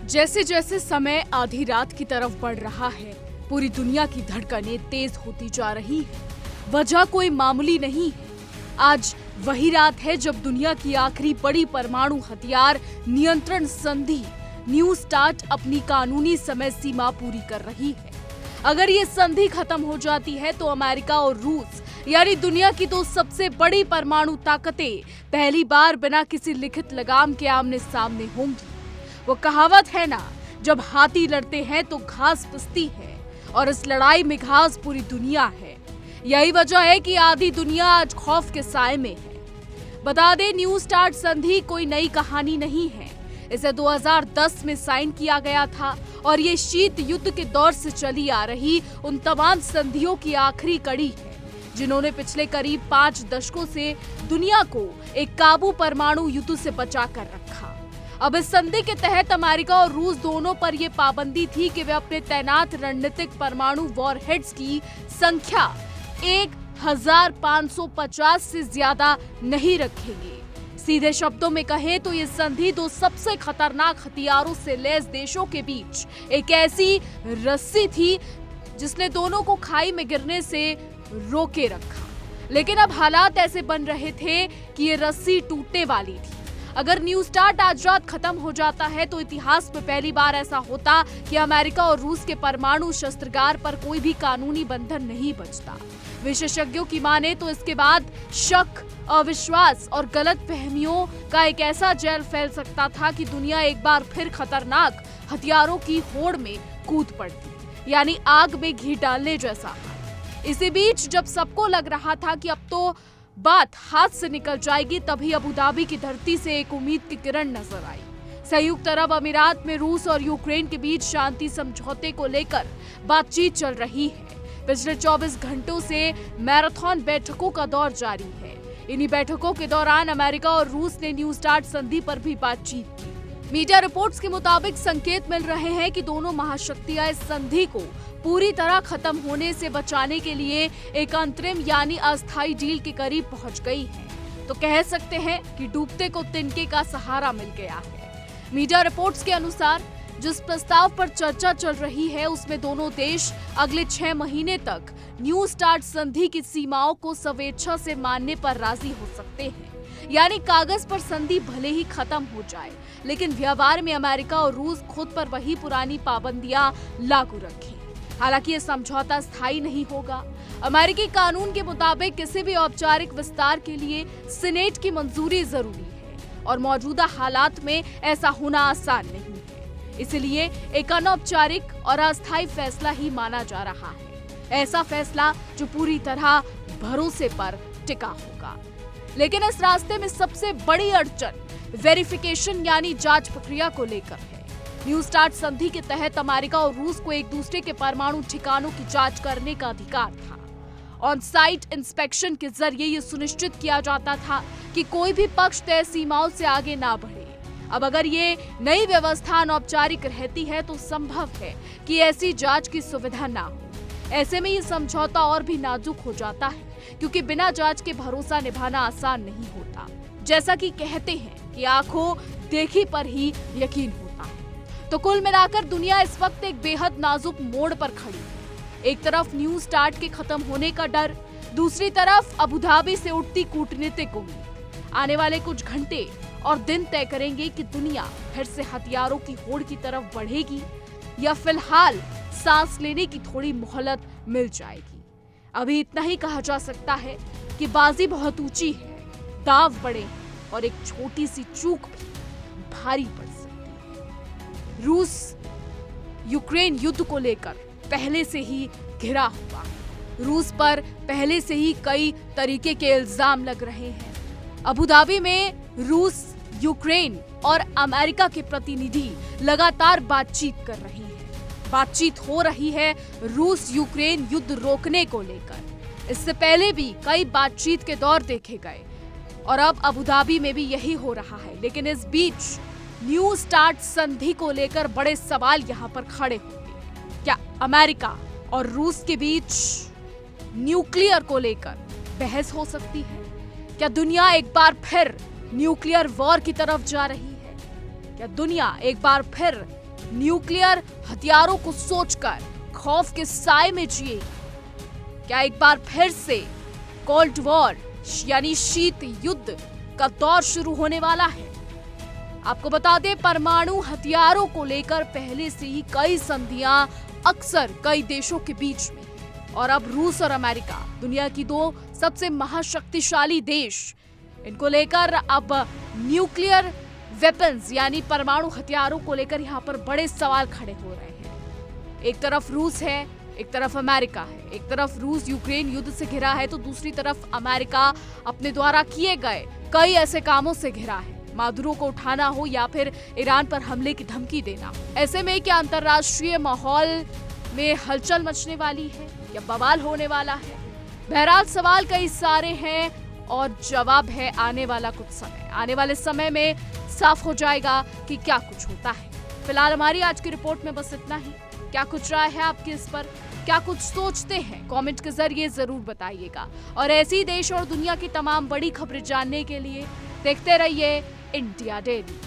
जैसे जैसे समय आधी रात की तरफ बढ़ रहा है, पूरी दुनिया की धड़कनें तेज होती जा रही है। वजह कोई मामूली नहीं है। आज वही रात है जब दुनिया की आखिरी बड़ी परमाणु हथियार नियंत्रण संधि न्यू स्टार्ट अपनी कानूनी समय सीमा पूरी कर रही है। अगर ये संधि खत्म हो जाती है तो अमेरिका और रूस यानी दुनिया की दो सबसे बड़ी परमाणु ताकतें पहली बार बिना किसी लिखित लगाम के आमने सामने होंगी। वो कहावत है ना, जब हाथी लड़ते हैं तो घास पिसती है, और इस लड़ाई में घास पूरी दुनिया है। यही वजह है कि आधी दुनिया आज खौफ के साए में है। बता दें, न्यू स्टार्ट संधि कोई नई कहानी नहीं है। इसे 2010 में साइन किया गया था और ये शीत युद्ध के दौर से चली आ रही उन तमाम संधियों की आखिरी कड़ी है जिन्होंने पिछले करीब 5 दशकों से दुनिया को एक काबू परमाणु युद्ध से बचा कर रखा। अब इस संधि के तहत अमेरिका और रूस दोनों पर यह पाबंदी थी कि वे अपने तैनात रणनीतिक परमाणु वॉरहेड्स की संख्या 1550 से ज्यादा नहीं रखेंगे। सीधे शब्दों में कहें तो ये संधि दो सबसे खतरनाक हथियारों से लैस देशों के बीच एक ऐसी रस्सी थी जिसने दोनों को खाई में गिरने से रोके रखा। लेकिन अब हालात ऐसे बन रहे थे कि ये रस्सी टूटने वाली थी। अगर न्यू स्टार्ट आज रात खत्म हो जाता है तो इतिहास में पहली बार ऐसा होता कि अमेरिका और रूस के परमाणु शस्त्रागार पर कोई भी कानूनी बंधन नहीं बचता। विशेषज्ञों की माने तो इसके बाद शक, अविश्वास और गलतफहमियों का एक ऐसा जैल फैल सकता था कि दुनिया एक बार फिर खतरनाक हथियारों की होड़ में कूद पड़ती, यानी आग में घी डालने जैसा। इसी बीच जब सबको लग रहा था कि अब तो बात हाथ से निकल जाएगी, तभी अबू धाबी की धरती से एक उम्मीद की किरण नजर आई। संयुक्त अरब अमीरात में रूस और यूक्रेन के बीच शांति समझौते को लेकर बातचीत चल रही है। पिछले 24 घंटों से मैराथन बैठकों का दौर जारी है। इन्हीं बैठकों के दौरान अमेरिका और रूस ने न्यू स्टार्ट संधि पर भी बातचीत की। मीडिया रिपोर्ट्स के मुताबिक संकेत मिल रहे हैं कि दोनों महाशक्तियां इस संधि को पूरी तरह खत्म होने से बचाने के लिए एक अंतरिम यानी अस्थायी डील के करीब पहुंच गई है। तो कह सकते हैं कि डूबते को तिनके का सहारा मिल गया है। मीडिया रिपोर्ट्स के अनुसार जिस प्रस्ताव पर चर्चा चल रही है उसमें दोनों देश अगले 6 महीने तक न्यू स्टार्ट संधि की सीमाओं को स्वेच्छा से मानने पर राजी हो सकते हैं। यानी कागज पर संधि भले ही खत्म हो जाए, लेकिन व्यवहार में अमेरिका और रूस खुद पर वही पुरानी पाबंदियां लागू रखें। हालांकि ये समझौता स्थायी नहीं होगा। अमेरिकी कानून के मुताबिक किसी भी औपचारिक विस्तार के लिए सीनेट की मंजूरी जरूरी है और मौजूदा हालात में ऐसा होना आसान नहीं है। इसलिए एक अनौपचारिक और अस्थायी फैसला ही माना जा रहा है, ऐसा फैसला जो पूरी तरह भरोसे पर टिका होगा। लेकिन इस रास्ते में सबसे बड़ी अड़चन वेरिफिकेशन यानी जांच प्रक्रिया को लेकर है। न्यू स्टार्ट संधि के तहत अमेरिका और रूस को एक दूसरे के परमाणु ठिकानों की जांच करने का अधिकार था। ऑन साइट इंस्पेक्शन के जरिए ये सुनिश्चित किया जाता था कि कोई भी पक्ष तय सीमाओं से आगे ना बढ़े। अब अगर ये नई व्यवस्था अनौपचारिक रहती है तो संभव है कि ऐसी जांच की सुविधा ना हो। ऐसे में ये समझौता और भी नाजुक हो जाता है, क्योंकि बिना जांच के भरोसा निभाना आसान नहीं होता। जैसा कि कहते हैं कि आंखों देखी पर ही यकीन होता है। तो कुल मिलाकर दुनिया इस वक्त एक बेहद नाजुक मोड़ पर खड़ी है। एक तरफ न्यू स्टार्ट के खत्म होने का डर, दूसरी तरफ अबू धाबी से उठती कूटनीतिक उम्मीद। आने वाले कुछ घंटे और दिन तय करेंगे कि दुनिया फिर से हथियारों की होड़ की तरफ बढ़ेगी या फिलहाल सांस लेने की थोड़ी मोहलत मिल जाएगी। अभी इतना ही कहा जा सकता है कि बाजी बहुत ऊंची है, दांव बड़े हैं और एक छोटी सी चूक भी भारी पड़ सकती है। रूस यूक्रेन युद्ध को लेकर पहले से ही घिरा हुआ है। रूस पर पहले से ही कई तरीके के इल्जाम लग रहे हैं। अबू धाबी में रूस, यूक्रेन और अमेरिका के प्रतिनिधि लगातार बातचीत कर रहे हैं। बातचीत हो रही है रूस यूक्रेन युद्ध रोकने को लेकर। इससे पहले भी कई बातचीत के दौर देखे गए और अब अबू धाबी में भी यही हो रहा है। लेकिन इस बीच न्यू स्टार्ट संधि को लेकर बड़े सवाल यहाँ पर खड़े होंगे। क्या अमेरिका और रूस के बीच न्यूक्लियर को लेकर बहस हो सकती है? क्या दुनिया एक बार फिर न्यूक्लियर वॉर की तरफ जा रही है? क्या दुनिया एक बार फिर न्यूक्लियर हथियारों को सोचकर खौफ के साए में जिएगी? क्या एक बार फिर से कोल्ड वॉर यानी शीत युद्ध का दौर शुरू होने वाला है? आपको बता दें, परमाणु हथियारों को लेकर पहले से ही कई संधियां अक्सर कई देशों के बीच में है। और अब रूस और अमेरिका, दुनिया की दो सबसे महाशक्तिशाली देश, इनको लेकर अब न्यूक्लियर वेपन्स यानी परमाणु हथियारों को लेकर यहाँ पर बड़े सवाल खड़े हो रहे हैं। एक तरफ रूस है, एक तरफ अमेरिका है। एक तरफ रूस यूक्रेन युद्ध से घिरा है तो दूसरी तरफ अमेरिका अपने द्वारा किए गए कई ऐसे कामों से घिरा है, मादुरो को उठाना हो या फिर ईरान पर हमले की धमकी देना। ऐसे में क्या अंतर्राष्ट्रीय माहौल में हलचल मचने वाली है या बवाल होने वाला है? बहरहाल सवाल कई सारे हैं और जवाब है आने वाला कुछ समय। आने वाले समय में साफ हो जाएगा कि क्या कुछ होता है। फिलहाल हमारी आज की रिपोर्ट में बस इतना ही। क्या कुछ राय है आपकी इस पर? क्या कुछ सोचते हैं? कमेंट के जरिए जरूर बताइएगा। और ऐसी देश और दुनिया की तमाम बड़ी खबरें जानने के लिए देखते रहिए इंडिया डेली।